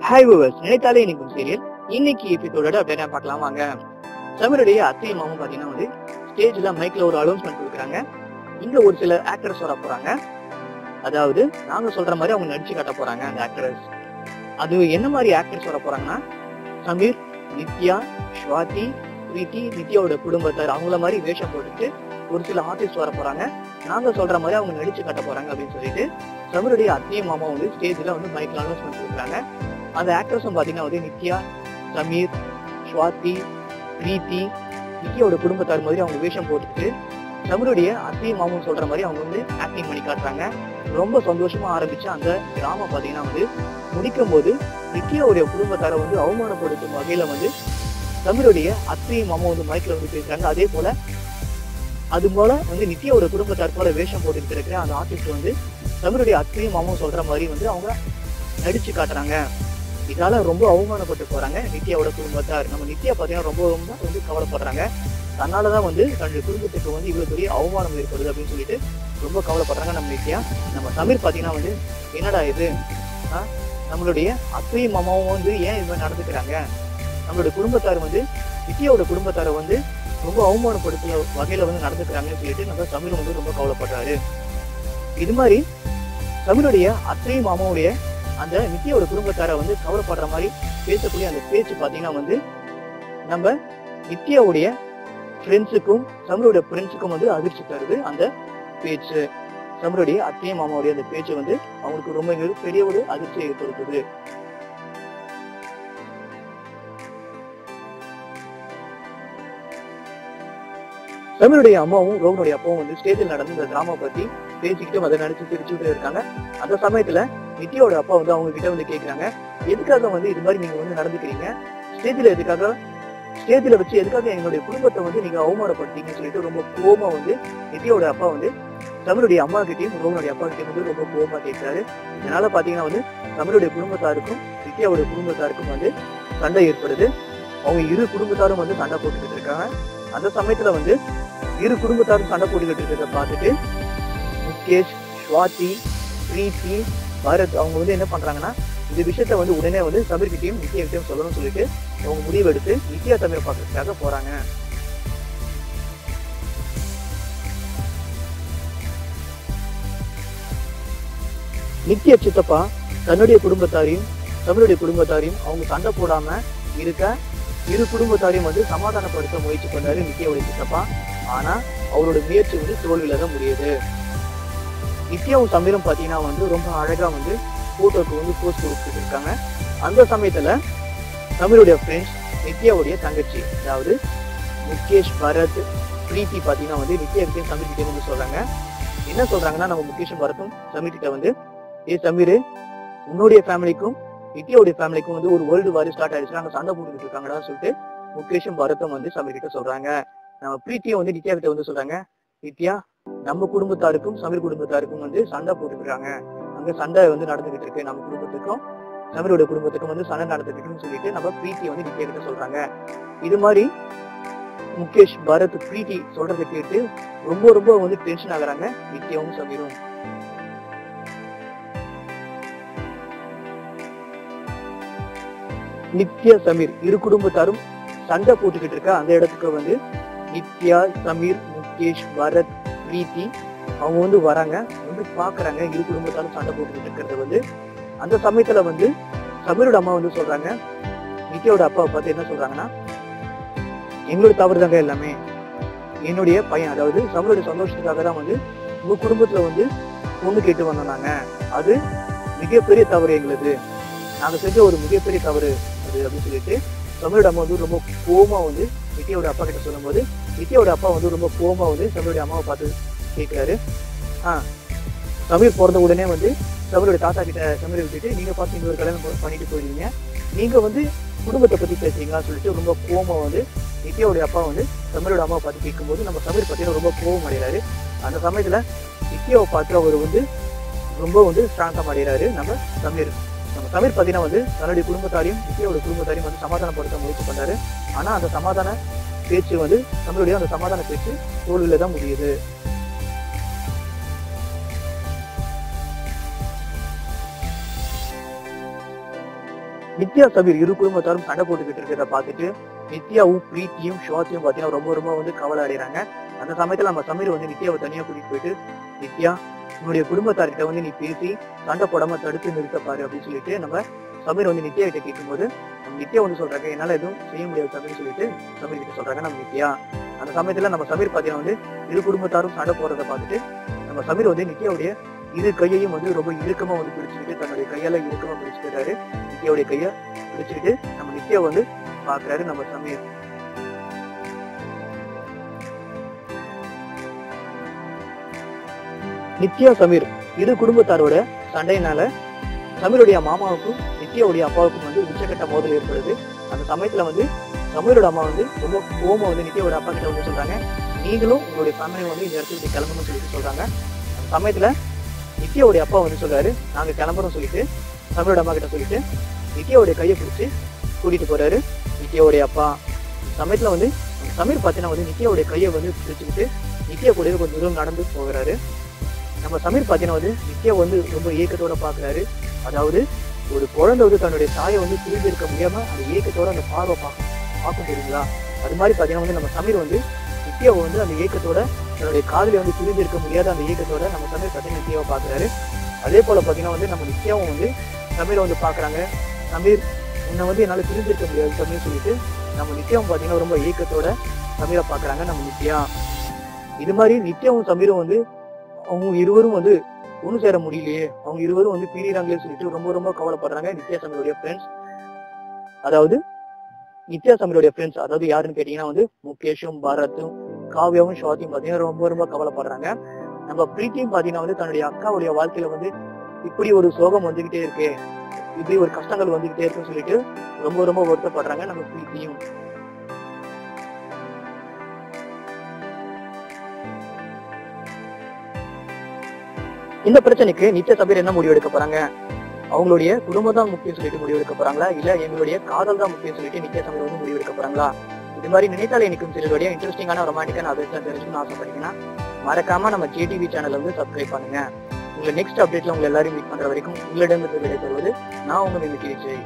Hi viewers, நினைத்தாலே இனிக்கும் serial இன்னைக்கு எபிசோடோட அப்படியே பார்க்கலாம் வாங்க. சமீருடைய அத்தை மாமும் பாத்தீங்கன்னா வந்து ஸ்டேஜ்ல மைக்ல ஒரு அனௌன்ஸ்மெண்ட் கொடுக்குறாங்க. இங்க ஒரு சில ஆக்டர்ஸ் வர போறாங்க. அதாவது நாங்க சொல்ற மாதிரி அவங்க நடிச்சு காட்ட போறாங்க. அந்த ஆக்டர்ஸ் அது என்ன மாதிரி ஆக்டர்ஸ் வர போறாங்கன்னா, சமீர், நித்யா, ஸ்வாதி, பிரீத்தி, நித்யாவோட குடும்பத்தார் அவங்கள மாதிரி வேஷம் போட்டுட்டு ஒரு சில ஆர்டிஸ்ட் வர போறாங்க. நாங்க சொல்ற மாதிரி அவங்க நடிச்சு காட்ட போறாங்க அப்படின்னு சொல்லிட்டு சமீருடைய அத்தையும் மாமா வந்து ஸ்டேஜ்ல வந்து மைக்ல அனௌன்ஸ்மெண்ட் கொடுக்குறாங்க. அந்த ஆக்டர்ஸும் பாத்தீங்கன்னா வந்து நித்யா, சமீர், ஸ்வாதி, பிரீத்தி, நித்யாவோட குடும்பத்தார் மாதிரி அவங்க வேஷம் போட்டுட்டு சமீருடைய அத்தையும் மாமும் சொல்ற மாதிரி அவங்க வந்து ஆக்டிங் பண்ணி காட்டுறாங்க. ரொம்ப சந்தோஷமா ஆரம்பிச்ச அந்த டிராமா பாத்தீங்கன்னா வந்து முடிக்கும் போது நித்யாவுடைய குடும்பத்தாரை வந்து அவமானப்படுத்தும் வகையில வந்து சமீருடைய அத்தையும் மாமும் வந்து மைக்ல வந்து பேசுறாங்க. அதே போல அது போல வந்து நித்யாவோட குடும்பத்தார் போல வேஷம் போட்டுட்டு இருக்கிற அந்த ஆர்டிஸ்ட் வந்து சமீருடைய அத்தையும் மாமும் சொல்ற மாதிரி வந்து அவங்க நடிச்சு காட்டுறாங்க. இதால ரொம்ப அவமானப்பட்டு போறாங்க நித்யாவோட குடும்பத்தார். நம்ம நித்யா பாத்தீங்கன்னா ரொம்ப ரொம்ப வந்து கவலைப்படுறாங்க. தன்னாலதான் வந்து தன்னுடைய குடும்பத்துக்கு வந்து இவ்வளவு பெரிய அவமானம் ஏற்படுது அப்படின்னு சொல்லிட்டு ரொம்ப கவலைப்படுறாங்க நம்ம நித்யா. நம்ம சமீர் பாத்தீங்கன்னா வந்து என்னடா இது, நம்மளுடைய அத்தையும் மாமாவும் வந்து ஏன் இது மாதிரி நடந்துக்கிறாங்க, நம்மளுடைய குடும்பத்தார் வந்து நித்யாவோட குடும்பத்தாரை வந்து ரொம்ப அவமானப்படுத்துற வகையில வந்து நடந்துக்கிறாங்கன்னு சொல்லிட்டு நம்ம சமீர் வந்து ரொம்ப கவலைப்படுறாரு. இது மாதிரி சமீருடைய அத்தையும் மாமாவுடைய அந்த நித்யாவோட குடும்பத்தார வந்து கவலைப்படுற மாதிரி பேசக்கூடிய அந்த பேச்சு பாத்தீங்கன்னா வந்து நம்ம நித்யாவுடைய ஃப்ரெண்ட்ஸுக்கும் சமீருடைய ஃப்ரெண்ட்ஸுக்கும் வந்து அதிர்ச்சி தருது. அந்த பேச்சு சமீருடைய அத்தையும் மாமாவுடைய அந்த பேச்சு வந்து அவங்களுக்கு ரொம்ப பெரிய ஒரு அதிர்ச்சியை ஏற்படுத்துது. சமீருடைய அம்மாவும் ரோகனுடைய அப்பாவும் வந்து ஸ்டேஜில் நடந்து இந்த டிராமா பத்தி பேசிக்கிட்டு அதை நினைச்சு சிரிச்சுட்டு இருக்காங்க. அந்த சமயத்துல நித்யாவோட அப்பா வந்து அவங்க கிட்ட வந்து கேட்கிறாங்க, எதுக்காக வந்து இது மாதிரி நீங்க வந்து நடந்துக்கிறீங்க, ஸ்டேஜ்ல வச்சு எதுக்காக எங்களுடைய குடும்பத்தை வந்து நீங்க அவமானப்படுத்தீங்கன்னு சொல்லிட்டு ரொம்ப கோபமா வந்து நித்யாவோட அப்பா வந்து சமீருடைய அம்மா கிட்டையும் ரோகனுடைய அப்பா கிட்டையும் வந்து ரொம்ப கோபமா கேட்கிறாரு. இதனால பாத்தீங்கன்னா வந்து சமீருடைய குடும்பத்தாருக்கும் நித்யாவோட குடும்பத்தாருக்கும் வந்து சண்டை ஏற்படுது. அவங்க இரு குடும்பத்தாரும் வந்து சண்டை போட்டுக்கிட்டு இருக்காங்க. அந்த சமயத்துல வந்து இரு குடும்பத்தாரும் சண்டை போட்டுக்கிட்டு இருக்கிறத பார்த்துட்டு முகேஷ், ஸ்வாதி, பிரீத்தி, பரத் அவங்க வந்து என்ன பண்றாங்கன்னா, இந்த விஷயத்த வந்து உடனே வந்து சமீர் கிட்டையும் நித்யா கிட்டையும் சொல்லணும்னு சொல்லிட்டு அவங்க முடிவு எடுத்து நித்யா சமீரை பார்க்கறதுக்காக போறாங்க. நித்யா சித்தப்பா தன்னுடைய குடும்பத்தாரையும் சமீருடைய குடும்பத்தாரையும் அவங்க சண்டை போடாம இருக்க இரு குடும்பத்தாரையும் வந்து சமாதானப்படுத்த முயற்சி பண்ணாரு நித்யாவுடைய சித்தப்பா. ஆனா அவரோட முயற்சி வந்து தோல்வியில தான் முடியுது. நித்யாவும் சமீரும் பாத்தீங்கன்னா வந்து ரொம்ப அழகா வந்து போட்டோக்கு வந்து போஸ்ட் கொடுத்துட்டு இருக்காங்க. அந்த சமயத்துல சமீருடைய ஃப்ரெண்ட்ஸ் நித்யாவுடைய தங்கச்சி அதாவது முகேஷ், பரத், பிரீத்தி பாத்தீங்கன்னா வந்து நித்யா கிட்டையும் சமீர் கிட்டையும் வந்து சொல்றாங்க. என்ன சொல்றாங்கன்னா, நம்ம முகேஷும் பரத்தும் சமீர் கிட்ட வந்து, சமீர், உன்னுடைய ஃபேமிலிக்கும் நித்யாவுடைய ஃபேமிலிக்கும் வந்து ஒரு வேர்ல்டு வார் ஸ்டார்ட் ஆயிடுச்சு, நாங்க சண்டை போட்டுக்கிட்டு இருக்காங்கன்னு சொல்லிட்டு முகேஷும் பரத்தும் வந்து சமீர் கிட்ட சொல்றாங்க. நம்ம பிரீத்தியும் வந்து நித்யா கிட்ட வந்து சொல்றாங்க, நித்யா, நம்ம குடும்பத்தாருக்கும் சமீர் குடும்பத்தாருக்கும் வந்து சண்டை போட்டுக்கிறாங்க, அங்க சண்டை வந்து நடந்துகிட்டு இருக்கு, நம்ம குடும்பத்துக்கும் சமீரோட குடும்பத்துக்கும் வந்து சண்டை நடந்துட்டு இருக்குன்னு சொல்லிட்டு நம்ம பிரீத்தியை வந்து நித்யா கிட்ட சொல்றாங்க. இது மாதிரி முகேஷ், பரத், பிரீத்தி சொல்றதை கேட்டு ரொம்ப ரொம்ப வந்து டென்ஷன் ஆகுறாங்க நித்யாவும் சமீரும். நித்யா, சமீர் இரு குடும்பத்தாரும் சண்டை போட்டுக்கிட்டு இருக்க அந்த இடத்துக்கு வந்து நித்யா, சமீர், முகேஷ், பரத், பிரீத்தி அவங்க வந்து வராங்க, வந்து பாக்குறாங்க இரு குடும்பத்தாரும் சண்டை போட்டுக்கிட்டு இருக்கிறத வந்து. அந்த சமயத்துல வந்து சமீரோட அம்மா வந்து சொல்றாங்க, நித்யாவோட அப்பாவை பார்த்து என்ன சொல்றாங்கன்னா, எங்களோட தவறு தாங்க எல்லாமே, என்னுடைய பையன் அதாவது சமீரோட சந்தோஷத்துக்காக தான் வந்து உங்க குடும்பத்துல வந்து பொண்ணு கேட்டு வந்தாங்க, அது மிகப்பெரிய தவறு எங்களுது, நாங்க செஞ்ச ஒரு மிகப்பெரிய தவறு அது அப்படின்னு சொல்லிட்டு சமீரோட அம்மா வந்து ரொம்ப கோபமா வந்து நித்யாவோட அப்பா கிட்ட சொல்லும் போது நித்யாவோட அப்பா வந்து ரொம்ப கோபமா வந்து சமீரோட அம்மாவை பார்த்து கேட்கிறாரு. சமீர் பிறந்த உடனே வந்து சமீரோட தாத்தா கிட்ட சமீரை விட்டுட்டு நீங்க பார்த்து இன்னொரு கல்யாணம் பண்ணிட்டு போயிருந்தீங்க, நீங்க வந்து குடும்பத்தை பத்தி பேசுறீங்களான்னு சொல்லிட்டு ரொம்ப கோபமா வந்து நித்யாவுடைய அப்பா வந்து சமீரோட அம்மாவை பார்த்து கேட்கும்போது நம்ம சமீர் பார்த்தீங்கன்னா ரொம்ப கோபம் அடைகிறாரு. அந்த சமயத்துல நித்யாவை பார்த்து அவர் வந்து ரொம்ப வந்து ஸ்ட்ராங்கா அடைகிறாரு நம்ம சமீர். நம்ம சமீர் பார்த்தீங்கன்னா வந்து தன்னுடைய குடும்பத்தாரையும் நித்யாவோட குடும்பத்தாரையும் வந்து சமாதானப்படுத்த முயற்சி பண்ணாரு. ஆனா அந்த சமாதான பேச்சு வந்து நம்மளுடைய அந்த சமாதான பேச்சு தோல்வியில தான் முடியுது. நித்யா சமீர் இரு குடும்பத்தாரும் சண்டை போட்டுக்கிட்டு இருக்கிறத பார்த்துட்டு நித்யாவும் பிரீத்தியும் ஷாத்தியும் பாத்தீங்கன்னா ரொம்ப ரொம்ப வந்து கவலை அடைகிறாங்க. அந்த சமயத்துல நம்ம சமீர் வந்து நித்யாவை தனியா கூட்டிட்டு போயிட்டு, நித்யா உன்னுடைய குடும்பத்தார்கிட்ட வந்து நீ பேசி சண்டை போடாம தடுத்து நிறுத்தப்பாரு அப்படின்னு சொல்லிட்டு நம்ம சமீர் வந்து நித்யா கிட்ட கேட்கும்போது நம்ம நித்யா வந்து சொல்றாங்க, என்னால எதுவும் செய்ய முடியாது சமீர் சொல்லிட்டு சமீர் கிட்ட சொல்றாங்க நம்ம நித்யா. அந்த சமயத்துல நம்ம சமீர் பாத்தீங்கன்னா வந்து இரு குடும்பத்தாரும் சண்டை போறதை பார்த்துட்டு நம்ம சமீர் வந்து நித்யாவுடைய இரு கையையும் வந்து ரொம்ப இறுக்கமா வந்து பிடிச்சுக்கிட்டு தன்னுடைய கையால இறுக்கமா பிடிச்சுக்கிறாரு. நித்யாவுடைய கைய பிடிச்சுக்கிட்டு நம்ம நித்யா வந்து பாக்குறாரு நம்ம சமீர். நித்யா சமீர் இரு குடும்பத்தாரோட சண்டையினால சமீருடைய மாமாவுக்கும் நித்யாவுடைய அப்பாவுக்கும் வந்து உச்சக்கட்ட மோதல் ஏற்படுது. அந்த சமயத்துல வந்து சமீரோட அம்மா வந்து ரொம்ப கோமா வந்து நித்யாவோட அப்பா கிட்ட வந்து சொல்றாங்க, நீங்களும் உங்களுடைய ஃபேமிலி வந்து இந்த இடத்துக்கு கிளம்பணும்னு சொல்லிட்டு சொல்றாங்க. அந்த சமயத்துல நித்யாவுடைய அப்பா வந்து சொல்றாரு, நாங்க கிளம்புறோம் சொல்லிட்டு சமீரோட அம்மா கிட்ட சொல்லிட்டு நித்யாவுடைய கையை பிடிச்சு கூட்டிட்டு போறாரு நித்யாவுடைய அப்பா. சமயத்துல வந்து சமீர் பாத்தீங்கன்னா வந்து நித்யாவுடைய கையை வந்து பிடிச்சுக்கிட்டு நித்யா கூட கொஞ்சம் தூரம் நடந்து போகிறாரு. நம்ம சமீர் பாத்தீங்கன்னா வந்து நித்யா வந்து ரொம்ப ஏக்கத்தோட பாக்குறாரு. அதாவது ஒரு குழந்தை வந்து தன்னுடைய தாயை வந்து பிரிந்து இருக்க முடியாம அந்த ஏக்கத்தோட அந்த பார்வை பார்க்க தெரியுங்களா? அது மாதிரி பாத்தீங்கன்னா வந்து நம்ம சமீர் வந்து நித்யாவை வந்து அந்த ஏக்கத்தோட தன்னுடைய காதலை வந்து பிரிந்து இருக்க முடியாத அந்த ஏக்கத்தோட நம்ம சமீர் பாத்தீங்கன்னா நித்யாவை பாக்குறாரு. அதே போல பாத்தீங்கன்னா வந்து நம்ம நித்யாவும் வந்து சமீரை வந்து பாக்குறாங்க. சமீர் உன்னை வந்து என்னால பிரிந்து இருக்க முடியாது சமீர் சொல்லிட்டு நம்ம நித்யாவும் பாத்தீங்கன்னா ரொம்ப ஏக்கத்தோட சமீரை பாக்குறாங்க நம்ம நித்யா. இது மாதிரி நித்யாவும் சமீரும் வந்து அவங்க இருவரும் வந்து ஒண்ணு சேர முடியலையே, அவங்க இருவரும் வந்து பிரியறாங்களே சொல்லிட்டு ரொம்ப ரொம்ப கவலைப்படுறாங்க நித்யா சமீருடைய ஃப்ரெண்ட்ஸ். அதாவது நித்யா சமீருடைய ஃப்ரெண்ட்ஸ் அதாவது யாருன்னு கேட்டீங்கன்னா வந்து முகேஷும் பாரத்தும் காவ்யாவும் ஷாத்தியும் பாத்தீங்கன்னா ரொம்ப ரொம்ப கவலைப்படுறாங்க. நம்ம பிரீத்தியும் பாத்தீங்கன்னா வந்து தன்னுடைய அக்காவுடைய வாழ்க்கையில வந்து இப்படி ஒரு சோகம் வந்துகிட்டே இருக்கு, இப்படி ஒரு கஷ்டங்கள் வந்துகிட்டே இருக்குன்னு சொல்லிட்டு ரொம்ப ரொம்ப வருத்தப்படுறாங்க நம்ம பிரீத்தியும். இந்த பிரச்சனைக்கு நித்யா சமீர் என்ன முடிவு எடுக்க போறாங்க? அவங்களுடைய குடும்பம் தான் முக்கியம் சொல்லிட்டு முடிவு எடுக்க போறாங்களா, இல்ல எங்களுடைய காதல் தான் முக்கியம் சொல்லிட்டு நித்யா சமீர் வந்து முடிவு எடுக்க போறாங்களா? இது மாதிரி நினைத்தாலே எனக்கும் சீரியலுடைய இன்ட்ரெஸ்டிங்கான ரொமான்டிக்கான அப்டேட்ஸ் தெரிஞ்சுக்கணும்னு ஆசைப்பட்டீங்கன்னா மறக்காம நம்ம JTV சேனலை வந்து சப்ஸ்கிரைப் பண்ணுங்க. உங்களை நெக்ஸ்ட் அப்டேட்ல உங்களை எல்லாரையும் மீட் பண்ற வரைக்கும் உங்களிடம் விடை பெறுவது நான் உங்க விஜய்.